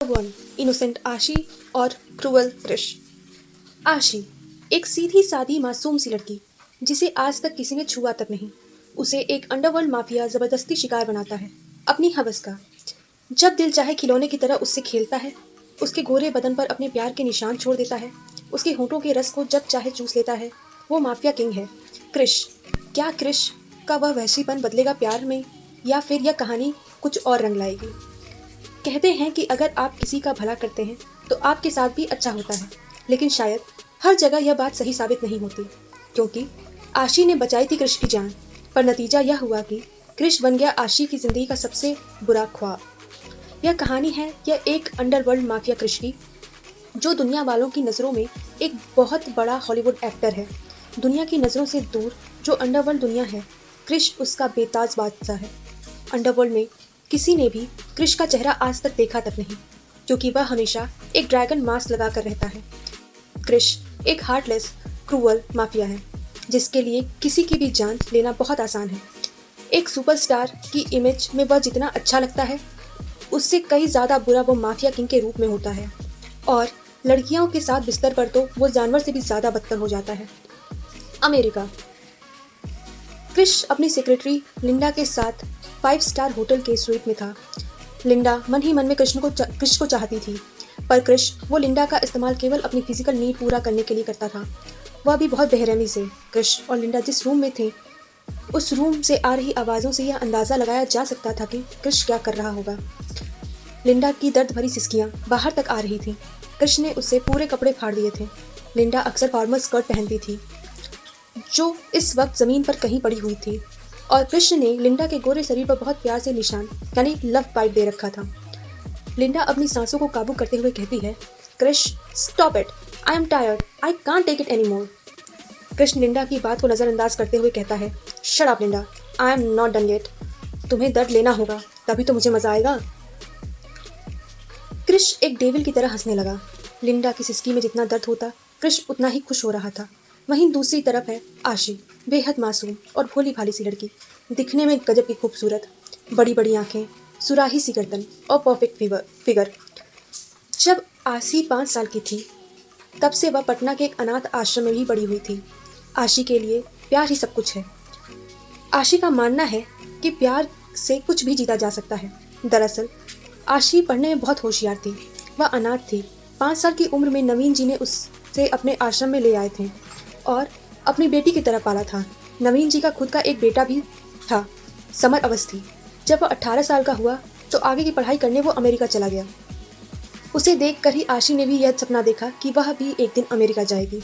One innocent आशी और cruel Krrish. आशी एक सीधी सादी मासूम सी लड़की जिसे आज तक किसी ने छुआ तक नहीं। उसे एक अंडरवर्ल्ड माफिया जबरदस्ती शिकार बनाता है अपनी हवस का। जब दिल चाहे खिलौने की तरह उससे खेलता है, उसके गोरे बदन पर अपने प्यार के निशान छोड़ देता है, उसके होठों के रस को जब चाहे चूस लेता है। वो माफिया किंग है क्रिश। क्या क्रिश का वह वहशीपन बदलेगा प्यार में, या फिर यह कहानी कुछ और रंग लाएगी? कहते हैं कि अगर आप किसी का भला करते हैं तो आपके साथ भी अच्छा होता है, लेकिन शायद हर जगह यह बात सही साबित नहीं होती, क्योंकि आशी ने बचाई थी क्रिश की जान, पर नतीजा यह हुआ कि क्रिश बन गया आशी की जिंदगी का सबसे बुरा ख्वाब। यह कहानी है यह एक अंडरवर्ल्ड माफिया क्रिश की, जो दुनिया वालों की नज़रों में एक बहुत बड़ा हॉलीवुड एक्टर है। दुनिया की नज़रों से दूर जो अंडरवर्ल्ड दुनिया है, क्रिश उसका बेताज बादशाह है। अंडरवर्ल्ड में किसी ने भी क्रिश का चेहरा आज तक देखा तक नहीं, क्योंकि वह हमेशा एक ड्रैगन मास्क लगा कर रहता है। क्रिश एक हार्टलेस क्रूअल माफिया है, जिसके लिए किसी की भी जान लेना बहुत आसान है। एक सुपरस्टार की इमेज में वह जितना अच्छा लगता है, उससे कई ज़्यादा बुरा वो माफिया किंग के रूप में होता है। और लड़कियों के साथ बिस्तर पर तो वो जानवर से भी ज़्यादा बदतर हो जाता है। अमेरिका। क्रिश अपनी सेक्रेटरी लिंडा के साथ 5 स्टार होटल के स्वीट में था। लिंडा मन ही मन में क्रिश को चाहती थी, पर क्रिश वो लिंडा का इस्तेमाल केवल अपनी फिजिकल नीड पूरा करने के लिए करता था। वह भी बहुत बेरहमी से। क्रिश और लिंडा जिस रूम में थे, उस रूम से आ रही आवाज़ों से यह अंदाज़ा लगाया जा सकता था कि क्रिश क्या कर रहा होगा। लिंडा की दर्द भरी सिसकियाँ बाहर तक आ रही थीं। क्रिश ने उससे पूरे कपड़े फाड़ दिए थे। लिंडा अक्सर फॉर्मल स्कर्ट पहनती थी, जो इस वक्त ज़मीन पर कहीं पड़ी हुई थी, और कृष्ण ने लिंडा के गोरे शरीर पर बहुत प्यार से निशान यानी लव बाइट दे रखा था। लिंडा अपनी सांसों को काबू करते हुए कहती है, Krish stop it, I am tired, I can't take it any more. Krishna Linda की बात को नज़रअंदाज करते हुए कहता है, shut up Linda, I am not done yet. तुम्हें दर्द लेना होगा, तभी तो मुझे मज़ा आएगा। क्रिश एक डेविल की तरह हंसने लगा। लिंडा की सिसकी में जितना दर्द होता, क्रिश उतना ही खुश हो रहा था। वहीं दूसरी तरफ है आशी, बेहद मासूम और भोली भाली सी लड़की, दिखने में गजब की खूबसूरत, बड़ी बड़ी आंखें, सुराही सी गर्दन और परफेक्ट फिगर। जब आशी 5 साल की थी, तब से वह पटना के एक अनाथ आश्रम में भी बड़ी हुई थी। आशी के लिए प्यार ही सब कुछ है। आशी का मानना है कि प्यार से कुछ भी जीता जा सकता है। दरअसल आशी पढ़ने में बहुत होशियार थी। वह अनाथ थी। 5 साल की उम्र में नवीन जी ने उसे अपने आश्रम में ले आए थे और अपनी बेटी की तरह पाला था। नवीन जी का खुद का एक बेटा भी था, समर अवस्थी। जब वह 18 साल का हुआ तो आगे की पढ़ाई करने वो अमेरिका चला गया। उसे देखकर ही आशी ने भी यह सपना देखा कि वह भी एक दिन अमेरिका जाएगी।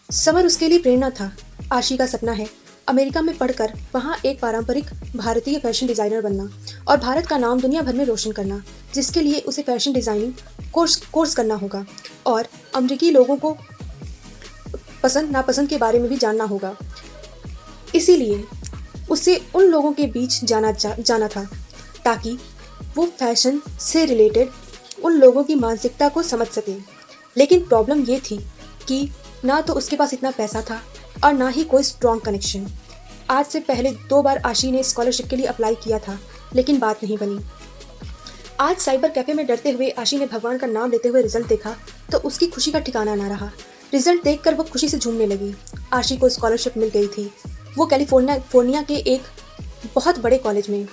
समर उसके लिए प्रेरणा था। आशी का सपना है अमेरिका में पढ़कर वहाँ एक पारंपरिक भारतीय फैशन डिज़ाइनर बनना और भारत का नाम दुनिया भर में रोशन करना, जिसके लिए उसे फैशन डिज़ाइनिंग कोर्स करना होगा और अमेरिकी लोगों को पसंद नापसंद के बारे में भी जानना होगा। इसीलिए उसे उन लोगों के बीच जाना था, ताकि वो फैशन से रिलेटेड उन लोगों की मानसिकता को समझ सके। लेकिन प्रॉब्लम ये थी कि ना तो उसके पास इतना पैसा था और ना ही कोई स्ट्रॉन्ग कनेक्शन। आज से पहले 2 बार आशी ने स्कॉलरशिप के लिए अप्लाई किया था, लेकिन बात नहीं बनी। आज साइबर कैफे में डरते हुए आशी ने भगवान का नाम लेते हुए रिजल्ट देखा तो उसकी खुशी का ठिकाना ना रहा। रिजल्ट देखकर वो खुशी से झूमने लगी। आशी को स्कॉलरशिप मिल गई थी, वो कैलिफोर्निया के एक बहुत बड़े कॉलेज में।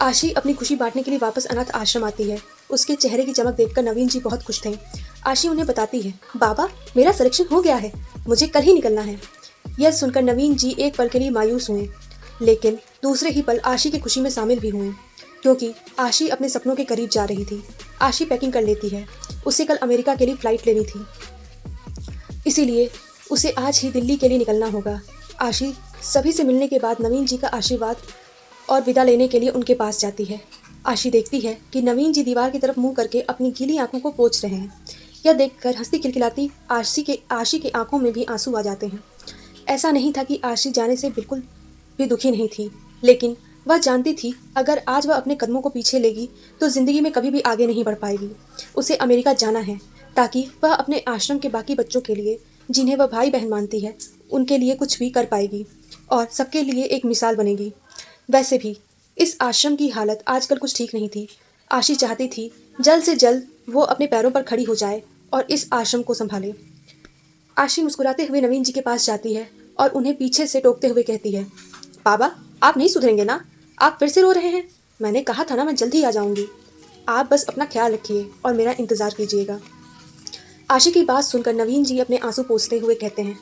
आशी अपनी खुशी बांटने के लिए वापस अनाथ आश्रम आती है। उसके चेहरे की चमक देखकर नवीन जी बहुत खुश थे। आशी उन्हें बताती है, बाबा मेरा सिलेक्शन हो गया है, मुझे कल ही निकलना है। यह सुनकर नवीन जी एक पल के लिए मायूस हुए, लेकिन दूसरे ही पल आशी की खुशी में शामिल भी हुए, क्योंकि आशी अपने सपनों के करीब जा रही थी। आशी पैकिंग कर लेती है, उसे कल अमेरिका के लिए फ़्लाइट लेनी थी, इसीलिए उसे आज ही दिल्ली के लिए निकलना होगा। आशी सभी से मिलने के बाद नवीन जी का आशीर्वाद और विदा लेने के लिए उनके पास जाती है। आशी देखती है कि नवीन जी दीवार की तरफ मुंह करके अपनी गीली आंखों को पोंछ रहे हैं। यह देखकर हंसती खिलखिलाती आशी के आंखों में भी आंसू आ जाते हैं। ऐसा नहीं था कि आशी जाने से बिल्कुल भी दुखी नहीं थी, लेकिन वह जानती थी अगर आज वह अपने कदमों को पीछे लेगी तो ज़िंदगी में कभी भी आगे नहीं बढ़ पाएगी। उसे अमेरिका जाना है, ताकि वह अपने आश्रम के बाकी बच्चों के लिए, जिन्हें वह भाई बहन मानती है, उनके लिए कुछ भी कर पाएगी और सबके लिए एक मिसाल बनेगी। वैसे भी इस आश्रम की हालत आजकल कुछ ठीक नहीं थी। आशी चाहती थी जल्द से जल्द वो अपने पैरों पर खड़ी हो जाए और इस आश्रम को संभाले। आशी मुस्कुराते हुए नवीन जी के पास जाती है और उन्हें पीछे से टोकते हुए कहती है, बाबा, आप नहीं सुधरेंगे ना? आप फिर से रो रहे हैं। मैंने कहा था ना, मैं जल्द ही आ जाऊंगी। आप बस अपना ख्याल रखिए और मेरा इंतज़ार कीजिएगा। आशी की बात सुनकर नवीन जी अपने आंसू पोंछते हुए कहते हैं,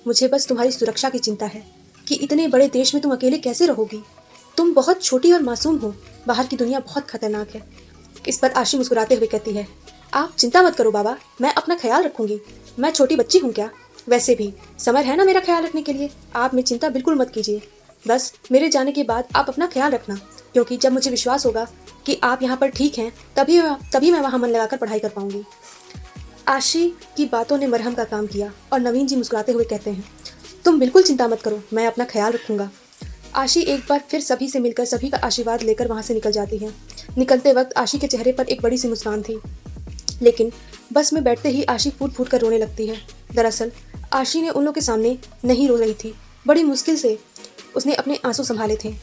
मुझे बस तुम्हारी सुरक्षा की चिंता है कि इतने बड़े देश में तुम अकेले कैसे रहोगी। तुम बहुत छोटी और मासूम हो, बाहर की दुनिया बहुत खतरनाक है। इस पर आशी मुस्कुराते हुए कहती है, आप चिंता मत करो बाबा, मैं अपना ख्याल रखूंगी। मैं छोटी बच्ची हूँ क्या? वैसे भी समय है ना मेरा ख्याल रखने के लिए। आप में चिंता बिल्कुल मत कीजिए। बस मेरे जाने के बाद आप अपना ख्याल रखना, क्योंकि जब मुझे विश्वास होगा कि आप यहाँ पर ठीक हैं, तभी मैं वहाँ मन लगाकर पढ़ाई कर पाऊंगी। आशी की बातों ने मरहम का काम किया और नवीन जी मुस्कुराते हुए कहते हैं, तुम बिल्कुल चिंता मत करो, मैं अपना ख्याल रखूंगा। आशी एक बार फिर सभी से मिलकर सभी का आशीर्वाद लेकर वहाँ से निकल जाती है। निकलते वक्त आशी के चेहरे पर एक बड़ी सी मुस्कान थी, लेकिन बस में बैठते ही आशी फूट फूट कर रोने लगती है। दरअसल आशी ने उन लोगों के सामने नहीं रो रही थी, बड़ी मुश्किल से उसने अपने आंसू संभाले थे।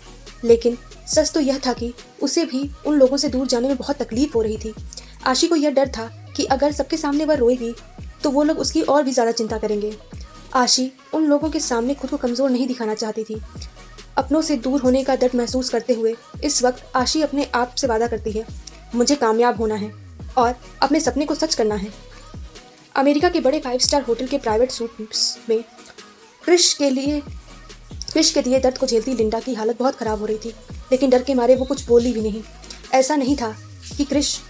लेकिन सच तो यह था कि उसे भी उन लोगों से दूर जाने में बहुत तकलीफ हो रही थी। आशी को यह डर था कि अगर सबके सामने वह रोएगी तो वो लोग उसकी और भी ज़्यादा चिंता करेंगे। आशी उन लोगों के सामने खुद को कमज़ोर नहीं दिखाना चाहती थी। अपनों से दूर होने का दर्द महसूस करते हुए इस वक्त आशी अपने आप से वादा करती है, मुझे कामयाब होना है और अपने सपने को सच करना है। अमेरिका के बड़े 5 स्टार होटल के प्राइवेट सूट्स में क्रिश के दिए दर्द को झेलती लिंडा की हालत बहुत ख़राब हो रही थी, लेकिन डर के मारे वो कुछ बोली भी नहीं। ऐसा नहीं था कि क्रिश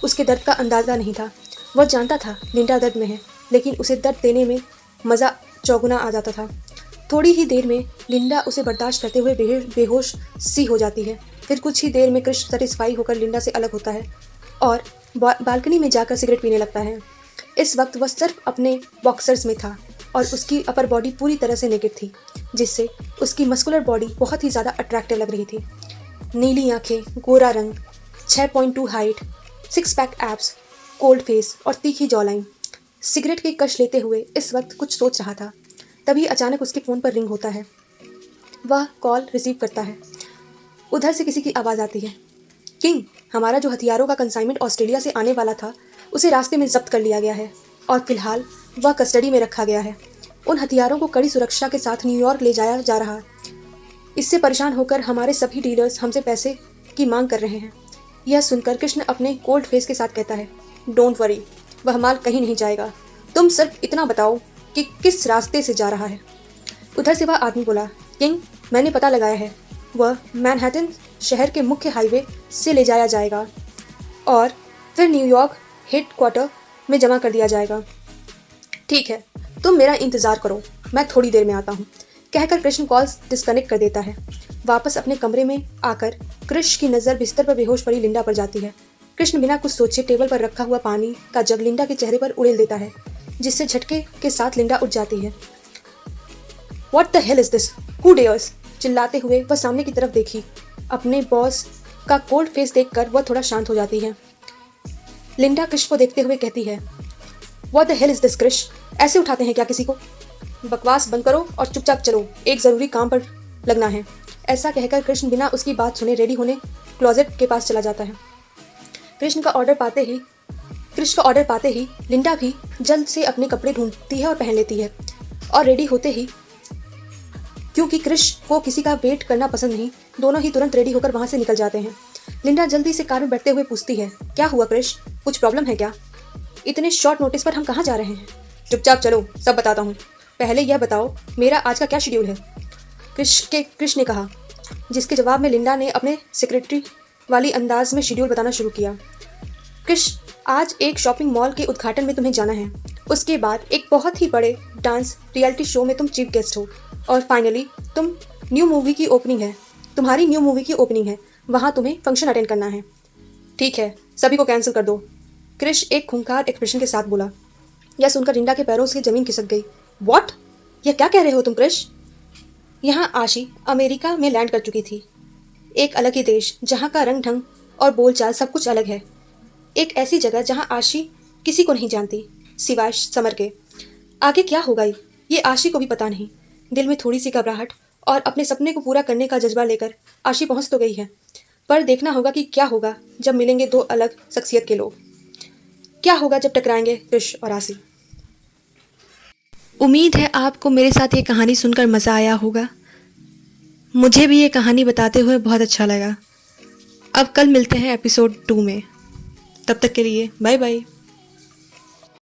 उसके दर्द का अंदाज़ा नहीं था, वह जानता था लिंडा दर्द में है, लेकिन उसे दर्द देने में मज़ा चौगुना आ जाता था। थोड़ी ही देर में लिंडा उसे बर्दाश्त करते हुए बेहोश सी हो जाती है। फिर कुछ ही देर में क्रिश सेटिस्फाई होकर लिंडा से अलग होता है और बालकनी में जाकर सिगरेट पीने लगता है। इस वक्त वह सिर्फ अपने बॉक्सर्स में था और उसकी अपर बॉडी पूरी तरह से नेकेड थी, जिससे उसकी मस्कुलर बॉडी बहुत ही ज़्यादा अट्रैक्टिव लग रही थी। नीली आंखें, गोरा रंग, 6.2 height, 6 pack abs, cold face और तीखी जॉलाइन। सिगरेट की कश लेते हुए इस वक्त कुछ सोच रहा था, तभी अचानक उसके फ़ोन पर रिंग होता है। वह कॉल रिसीव करता है। उधर से किसी की आवाज़ आती है, किंग, हमारा जो हथियारों का कंसाइनमेंट ऑस्ट्रेलिया से आने वाला था उसे रास्ते में जब्त कर लिया गया है और फिलहाल वह कस्टडी में रखा गया है। उन हथियारों को कड़ी सुरक्षा के साथ न्यूयॉर्क ले जाया जा रहा है। इससे परेशान होकर हमारे सभी डीलर्स हमसे पैसे की मांग कर रहे हैं। यह सुनकर कृष्ण अपने कोल्ड फेस के साथ कहता है, डोंट वरी, वह माल कहीं नहीं जाएगा। तुम सिर्फ इतना बताओ कि किस रास्ते से जा रहा है। उधर से वह आदमी बोला, किंग, मैंने पता लगाया है, वह मैनहट्टन शहर के मुख्य हाईवे से ले जाया जाएगा और फिर न्यूयॉर्क हेडक्वार्टर में जमा कर दिया जाएगा। ठीक है, तुम मेरा इंतज़ार करो, मैं थोड़ी देर में आता हूँ, कहकर कृष्ण कॉल डिस्कनेक्ट कर देता है। वापस अपने कमरे में आकर कृष्ण की नज़र बिस्तर पर बेहोश पड़ी लिंडा पर जाती है। कृष्ण बिना कुछ सोचे टेबल पर रखा हुआ पानी का जग लिंडा के चेहरे पर उड़ेल देता है, जिससे झटके के साथ लिंडा उठ जाती है। What the hell is this? Who dares? चिल्लाते हुए वह सामने की तरफ देखी। अपने बॉस का कोल्ड फेस देखकर वह थोड़ा शांत हो जाती है। लिंडा कृष को देखते हुए कहती है, What the hell is this, कृष? ऐसे उठाते हैं क्या किसी को? बकवास बंद करो और चुपचाप चलो, एक ज़रूरी काम पर लगना है। ऐसा कहकर कृष्ण बिना उसकी बात सुने रेडी होने क्लोजेट के पास चला जाता है। कृष्ण का ऑर्डर पाते ही लिंडा भी जल्द से अपने कपड़े ढूंढती है और पहन लेती है और रेडी होते ही, क्योंकि कृष को किसी का वेट करना पसंद नहीं, दोनों ही तुरंत रेडी होकर वहाँ से निकल जाते हैं। लिंडा जल्दी से कार में बैठते हुए पूछती है, क्या हुआ कृष, कुछ प्रॉब्लम है क्या? इतने शॉर्ट नोटिस पर हम कहाँ जा रहे हैं? चुपचाप चलो, सब बताता हूँ। पहले यह बताओ मेरा आज का क्या शेड्यूल है? कृष ने कहा, जिसके जवाब में लिंडा ने अपने सेक्रेटरी वाली अंदाज में शेड्यूल बताना शुरू किया। कृष, आज एक शॉपिंग मॉल के उद्घाटन में तुम्हें जाना है, उसके बाद एक बहुत ही बड़े डांस रियलिटी शो में तुम चीफ गेस्ट हो और फाइनली तुम्हारी न्यू मूवी की ओपनिंग है, वहाँ तुम्हें फंक्शन अटेंड करना है। ठीक है, सभी को कैंसिल कर दो, कृष एक खूंखार एक्सप्रेशन के साथ बोला। यह सुनकर लिंडा के पैरों से जमीन खिसक गई। व्हाट? यह क्या कह रहे हो तुम कृष? यहाँ आशी अमेरिका में लैंड कर चुकी थी, एक अलग ही देश जहाँ का रंग ढंग और बोलचाल सब कुछ अलग है। एक ऐसी जगह जहाँ आशी किसी को नहीं जानती सिवाय समर के। आगे क्या होगा ये आशी को भी पता नहीं। दिल में थोड़ी सी घबराहट और अपने सपने को पूरा करने का जज्बा लेकर आशी पहुँच तो गई है, पर देखना होगा कि क्या होगा जब मिलेंगे दो अलग शख्सियत के लोग। क्या होगा जब टकराएंगे कृष और आशी। उम्मीद है आपको मेरे साथ ये कहानी सुनकर मज़ा आया होगा। मुझे भी ये कहानी बताते हुए बहुत अच्छा लगा। अब कल मिलते हैं एपिसोड 2 में। तब तक के लिए बाय बाय।